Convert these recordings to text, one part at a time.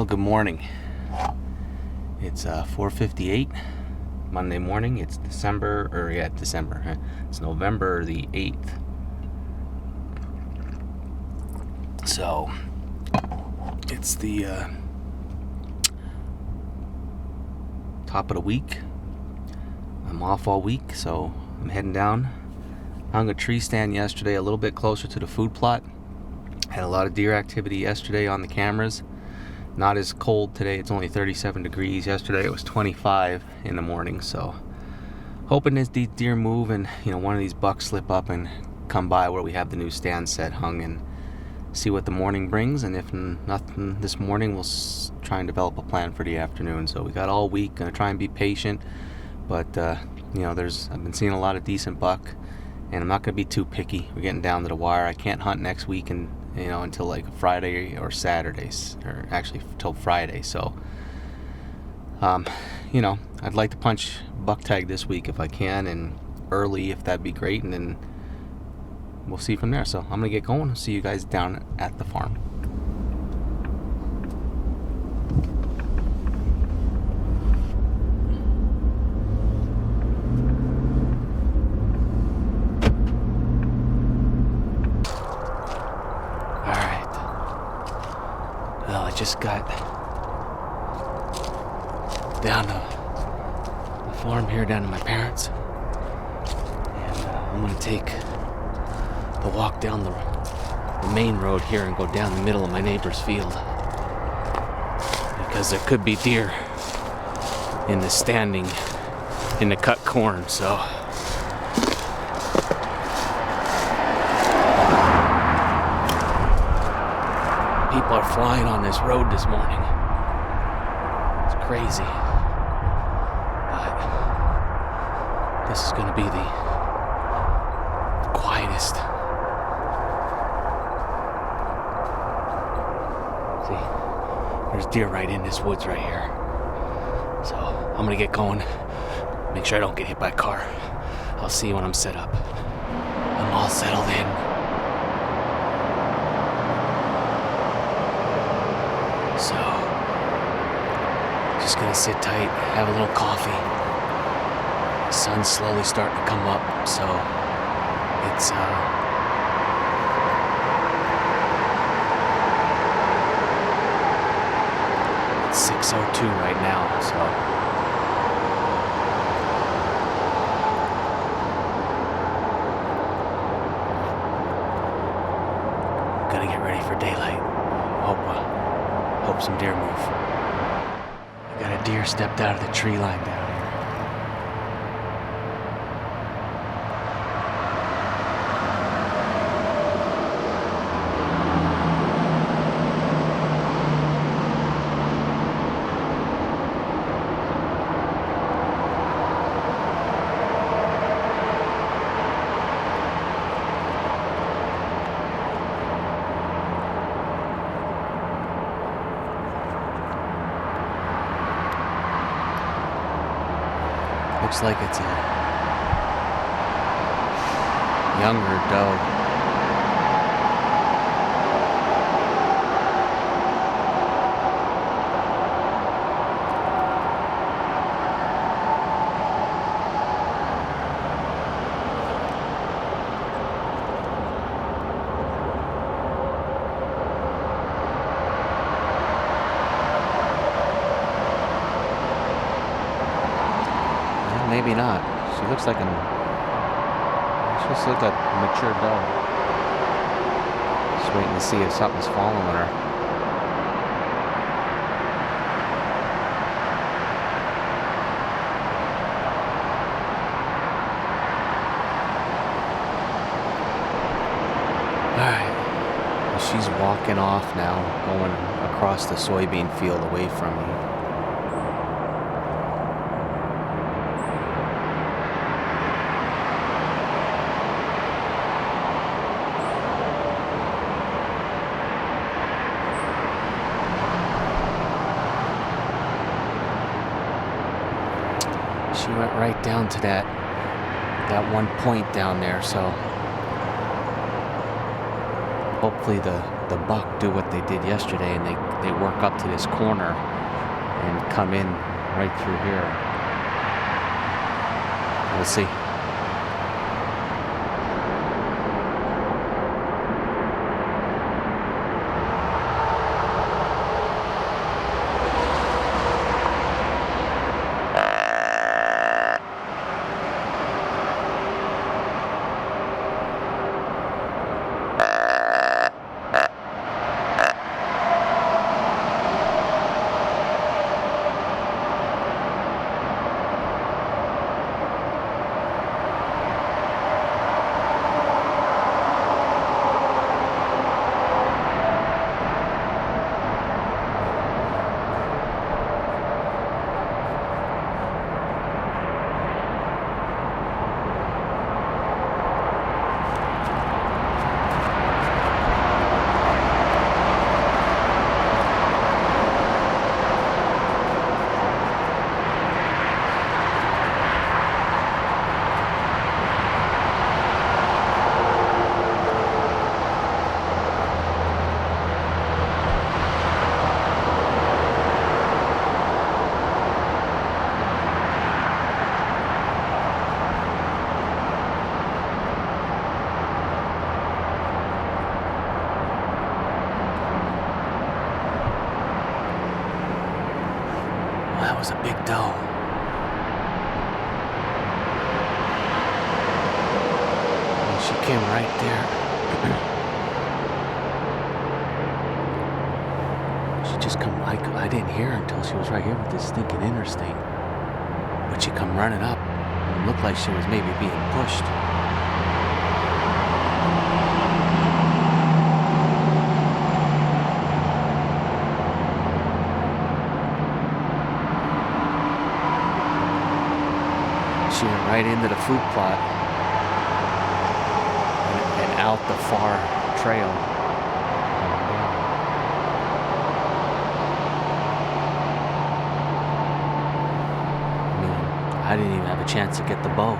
Well, good morning. It's 4:58 Monday morning. It's December. It's November the 8th. So it's the top of the week. I'm off all week, so I'm heading down. Hung a tree stand yesterday a little bit closer to the food plot. Had a lot of deer activity yesterday on the cameras. Not as cold today. It's only 37 degrees. Yesterday it was 25 in the morning. So hoping as these deer move and one of these bucks slip up and come by where we have the new stand set hung, and see what the morning brings. And if nothing this morning, we'll try and develop a plan for the afternoon. So we got all week. Gonna try and be patient, but I've been seeing a lot of decent buck, and I'm not gonna be too picky. We're getting down to the wire. I can't hunt next week and until like Friday or Saturdays, or actually till Friday. So I'd like to punch buck tag this week if I can, and early if that'd be great, and then we'll see from there. So I'm gonna get going. I'll see you guys down at the farm. Well, I just got down to the farm here, down to my parents, and I'm going to take the walk down the main road here and go down the middle of my neighbor's field, because there could be deer in the standing in the cut corn. So people are flying on this road this morning. It's crazy. But this is going to be the quietest. See, there's deer right in this woods right here. So I'm going to get going. Make sure I don't get hit by a car. I'll see you when I'm set up. I'm all settled in. So, just gonna sit tight, have a little coffee. The sun's slowly starting to come up, so it's 6:02 right now, so gonna get ready for daylight. Hope some deer move. I got a deer stepped out of the tree line down here. Looks like it's a younger doe. Maybe not. She looks like a mature doe. Just waiting to see if something's following her. Alright. Well, she's walking off now, going across the soybean field away from me. She went right down to that one point down there, so hopefully the the buck do what they did yesterday, and they work up to this corner and come in right through here. We'll see. That was a big doe. And she came right there. She just come, I didn't hear her until she was right here with this stinking interstate. But she come running up. It looked like she was maybe being pushed. She went right into the food plot and out the far trail. I mean, I didn't even have a chance to get the bow.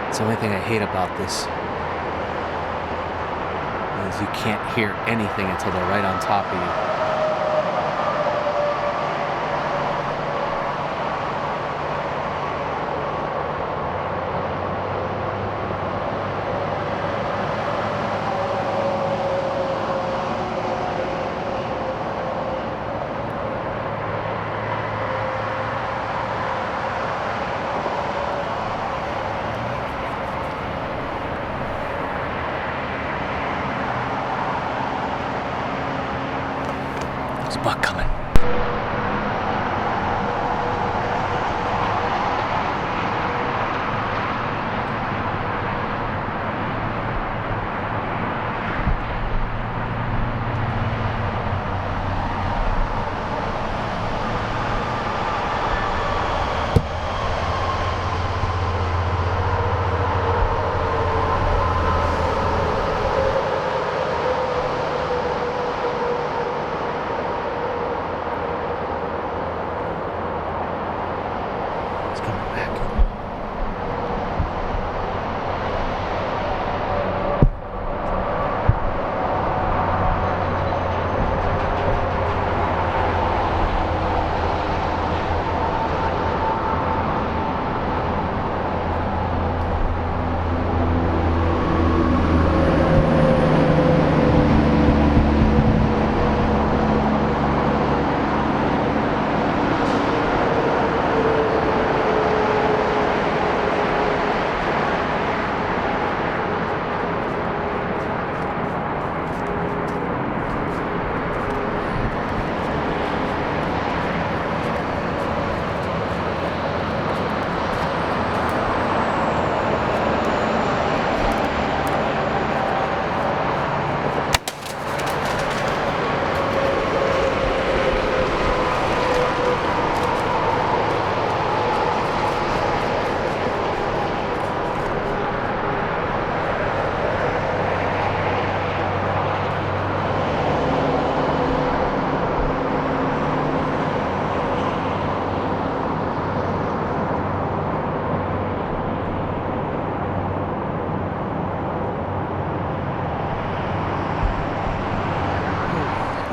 It's the only thing I hate about this is you can't hear anything until they're right on top of you.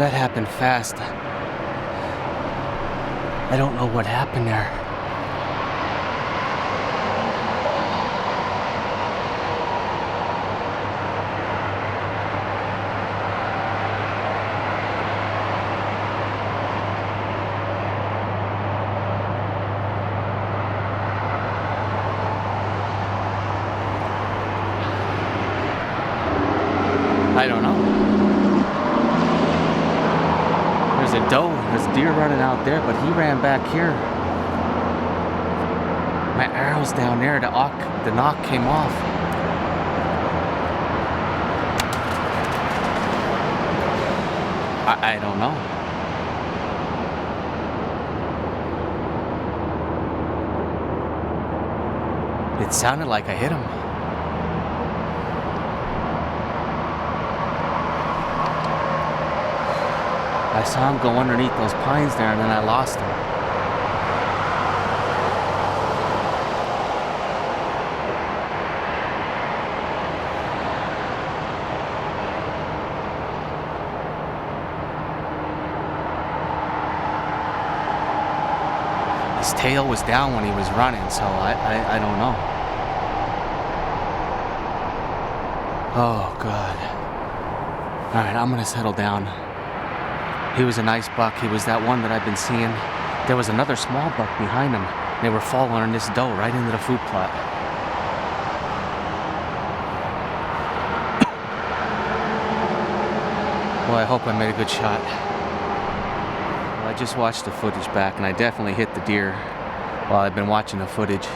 That happened fast. I don't know what happened there. I don't know. There's a doe, there's a deer running out there, but he ran back here. My arrow's down there, the knock came off. I don't know. It sounded like I hit him. I saw him go underneath those pines there, and then I lost him. His tail was down when he was running, so I don't know. Oh, God. All right, I'm gonna settle down. He was a nice buck. He was that one that I've been seeing. There was another small buck behind him. They were following this doe right into the food plot. Well, I hope I made a good shot. Well, I just watched the footage back, and I definitely hit the deer. While I've been watching the footage,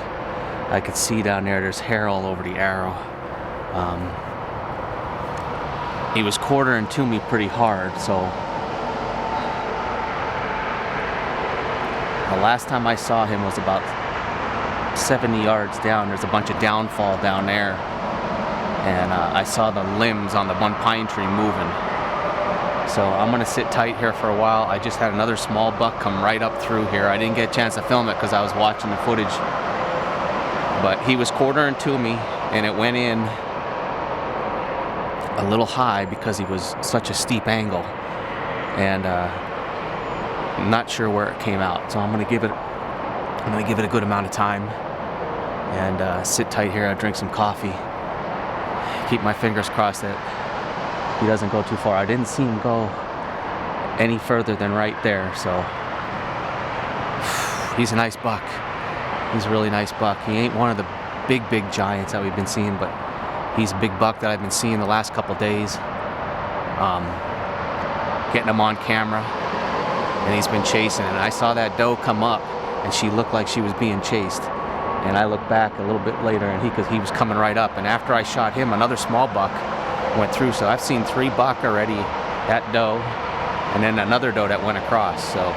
I could see down there's hair all over the arrow. He was quartering to me pretty hard, so the last time I saw him was about 70 yards down. There's a bunch of downfall down there. And I saw the limbs on the one pine tree moving. So I'm gonna sit tight here for a while. I just had another small buck come right up through here. I didn't get a chance to film it because I was watching the footage. But he was quartering to me, and it went in a little high because he was such a steep angle. And I'm not sure where it came out, so I'm gonna give it a good amount of time and sit tight here. I'll drink some coffee, keep my fingers crossed that he doesn't go too far. I didn't see him go any further than right there, so he's a nice buck. He's a really nice buck. He ain't one of the big giants that we've been seeing, but he's a big buck that I've been seeing the last couple days. Getting him on camera. And he's been chasing, and I saw that doe come up, and she looked like she was being chased. And I looked back a little bit later, and he was coming right up. And after I shot him, another small buck went through. So I've seen 3 buck already, that doe, and then another doe that went across. So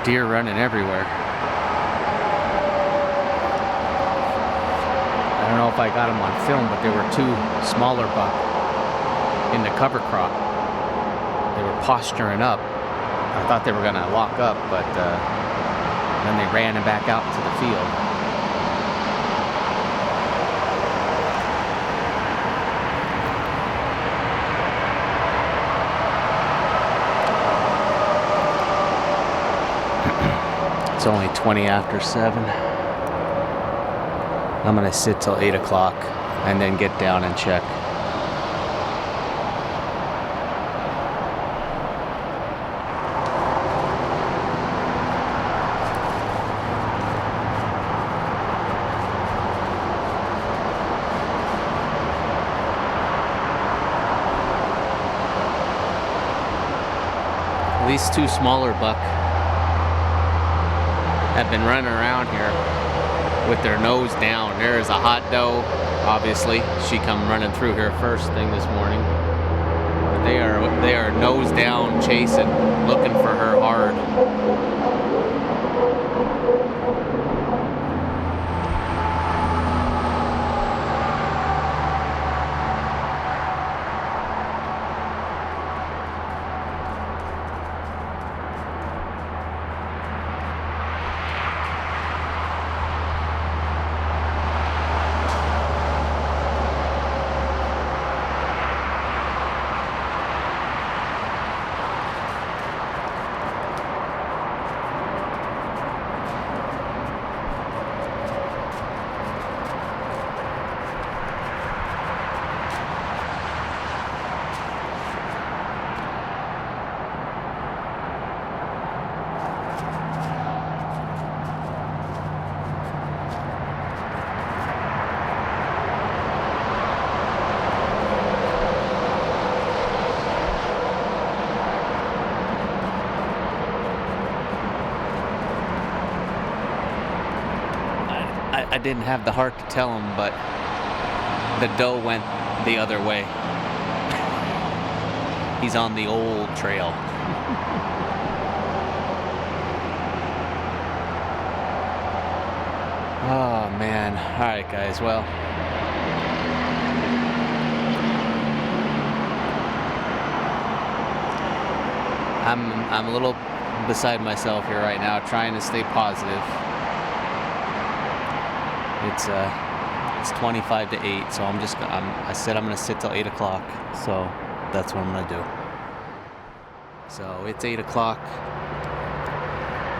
deer running everywhere. I don't know if I got them on film, but there were 2 smaller buck in the cover crop. They were posturing up. I thought they were gonna lock up, but then they ran and back out to the field. It's only 20 after 7. I'm gonna sit till 8 o'clock and then get down and check. These 2 smaller buck have been running around here with their nose down. There is a hot doe, obviously. She come running through here first thing this morning. They are nose down chasing, looking for her hard. I didn't have the heart to tell him, but the doe went the other way. He's on the old trail. Oh man. Alright guys, well, I'm a little beside myself here right now, trying to stay positive. It's 25 to 8, so I said I'm gonna sit till 8 o'clock, so that's what I'm gonna do. So it's 8 o'clock.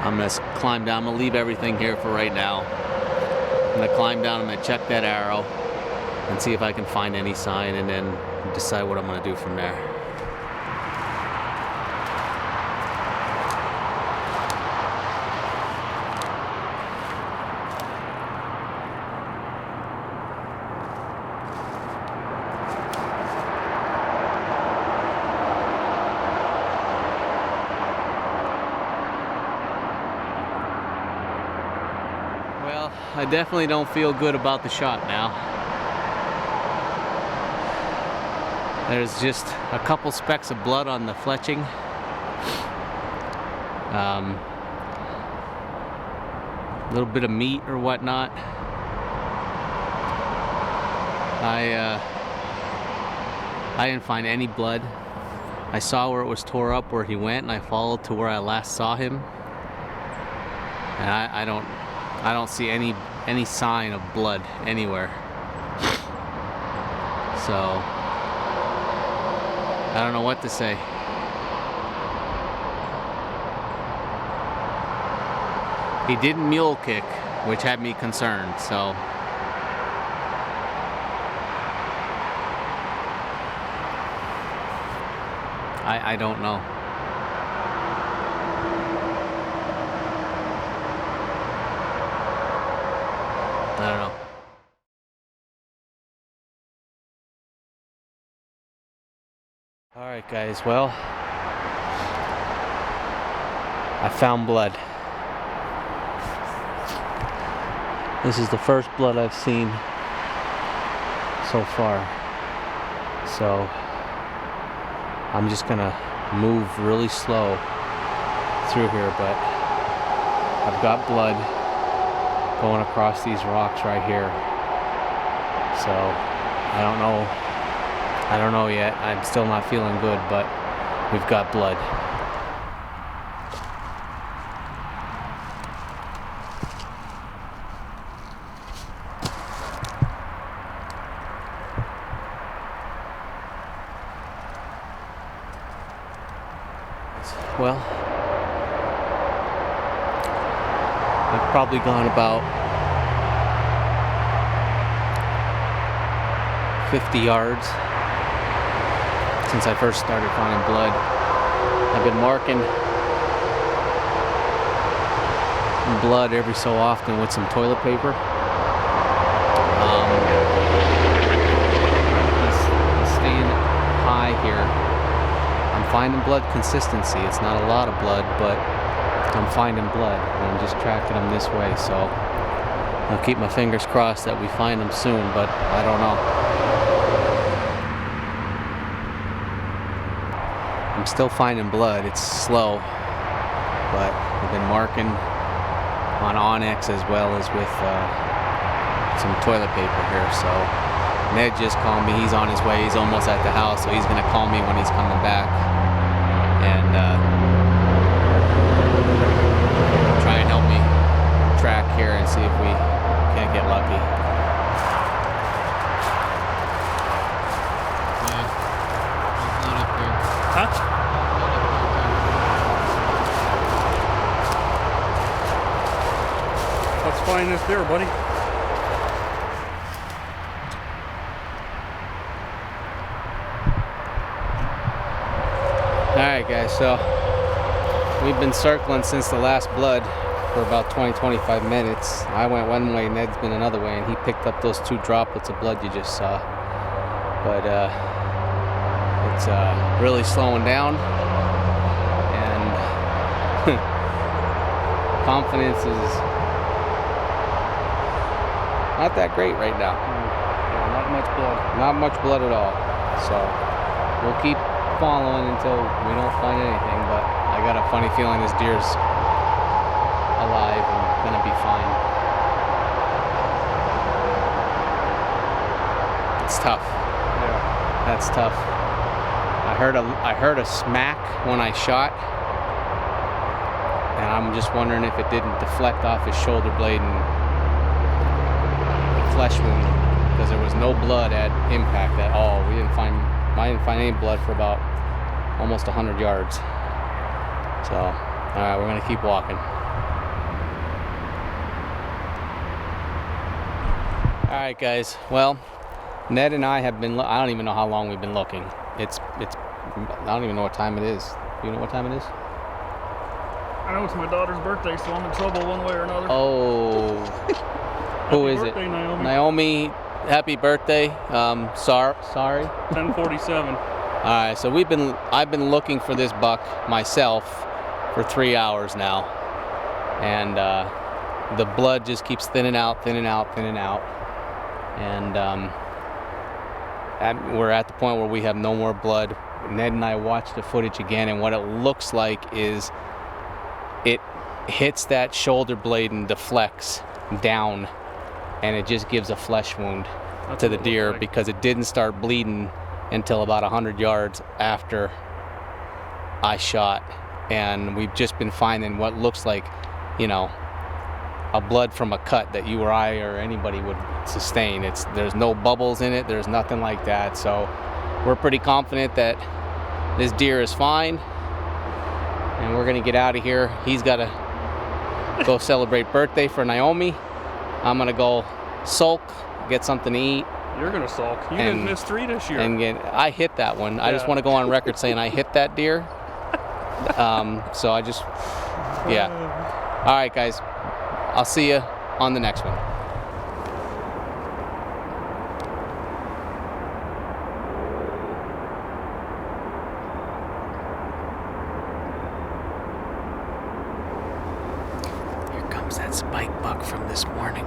I'm gonna climb down. I'm gonna leave everything here for right now. I'm gonna climb down. I'm gonna check that arrow and see if I can find any sign, and then decide what I'm gonna do from there. I definitely don't feel good about the shot now. There's just a couple specks of blood on the fletching. A little bit of meat or whatnot. I didn't find any blood. I saw where it was tore up, where he went, and I followed to where I last saw him. And I don't see any sign of blood anywhere. So I don't know what to say. He didn't mule kick, which had me concerned, so I don't know. I don't know. Alright guys, well, I found blood. This is the first blood I've seen so far. So I'm just gonna move really slow through here, but I've got blood going across these rocks right here. So I don't know yet. I'm still not feeling good, but we've got blood. Well, I've probably gone about 50 yards since I first started finding blood. I've been marking blood every so often with some toilet paper. He's staying high here. I'm finding blood consistency. It's not a lot of blood, but I'm finding blood, and I'm just tracking them this way, so I'll keep my fingers crossed that we find them soon, but I don't know. I'm still finding blood. It's slow, but I've been marking on Onyx as well as with some toilet paper here. So Ned just called me. He's on his way. He's almost at the house, so he's gonna call me when he's coming back and try and help me track here and see if we can't get lucky. Huh? Let's find this deer, buddy. Alright guys, so we've been circling since the last blood for about 20-25 minutes. I went one way, Ned's been another way, and he picked up those 2 droplets of blood you just saw. But it's really slowing down, and confidence is not that great right now. Yeah, not much blood. Not much blood at all. So we'll keep following until we don't find anything, but I got a funny feeling this deer's alive and gonna be fine. It's tough. Yeah. That's tough. I heard a smack when I shot, and I'm just wondering if it didn't deflect off his shoulder blade and flesh wound, because there was no blood at impact at all. I didn't find any blood for about almost 100 yards. So, all right, we're gonna keep walking. All right, guys. Well, Ned and I have been. I don't even know how long we've been looking. It's. I don't even know what time it is. Do you know what time it is? I know it's my daughter's birthday, so I'm in trouble one way or another. Oh. Who is it? Naomi. Naomi, happy birthday. Sorry. 10:47. All right, so I've been looking for this buck myself for 3 hours now, and the blood just keeps thinning out, and we're at the point where we have no more blood. Ned and I watched the footage again, and what it looks like is it hits that shoulder blade and deflects down, and it just gives a flesh wound to the deer because it didn't start bleeding until about 100 yards after I shot. And we've just been finding what looks like, a blood from a cut that you or I or anybody would sustain. There's no bubbles in it, there's nothing like that. So we're pretty confident that this deer is fine, and we're gonna get out of here. He's gotta go celebrate birthday for Naomi. I'm gonna go sulk, get something to eat. You're gonna sulk. You didn't miss 3 this year. I hit that one. Yeah. I just want to go on record saying I hit that deer. So I just, yeah. All right, guys. I'll see you on the next one. Here comes that spike buck from this morning.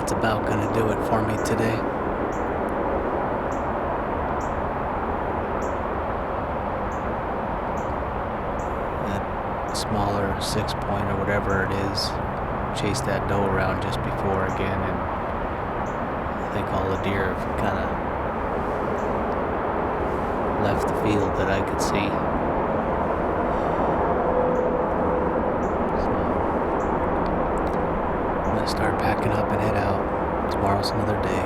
that's about gonna do it for me today. That smaller 6-point or whatever it is chased that doe around just before again, and I think all the deer have kind of left the field that I could see. I'm gonna start packing up and head out. Tomorrow's another day.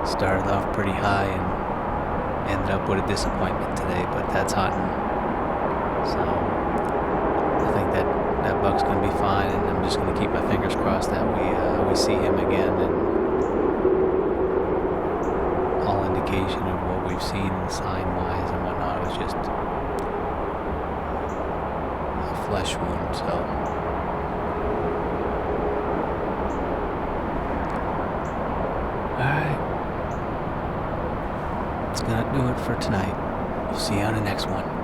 Started off pretty high and ended up with a disappointment today, but that's hunting. So I think that buck's gonna be fine, and I'm just gonna keep my fingers crossed that we see him again. And all indication of what we've seen sign-wise and whatnot was just a flesh wound. So alright, that's gonna do it for tonight. We'll see you on the next one.